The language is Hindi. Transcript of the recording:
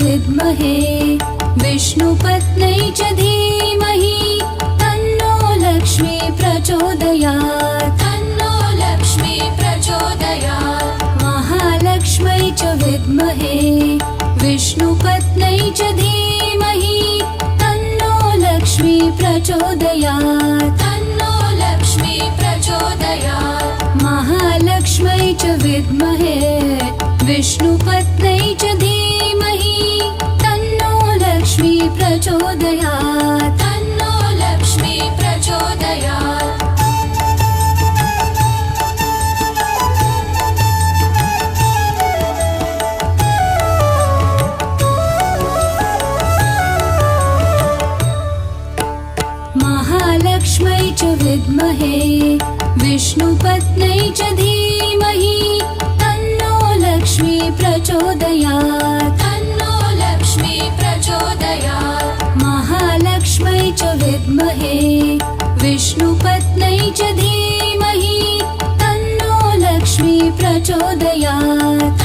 विद्महे विष्णुपत्न्यै च धीमहि तन्नो लक्ष्मी प्रचोदयात् तन्नो लक्ष्मी प्रचोदयात् महालक्ष्म्यै च विद्महे विष्णुपत्न्यै च धीमहि तन्नो लक्ष्मी प्रचोदयात् तन्नो लक्ष्मी प्रचोदयात् महालक्ष्म्यै च विद्महे विष्णुपत्न्यै च धीमहि तन्नो लक्ष्मी प्रचोदयात् तन्नो लक्ष्मी प्रचोदयात् महालक्ष्म्यै च विद्महे विष्णुपत्न्यै च धीमहि तन्नो लक्ष्मी प्रचोदयात् तन्नो लक्ष्मी प्रचोदयात् महालक्ष्म्यै च विद्महे विष्णुपत्न्यै च धीमहि तन्नो लक्ष्मी प्रचोदयात्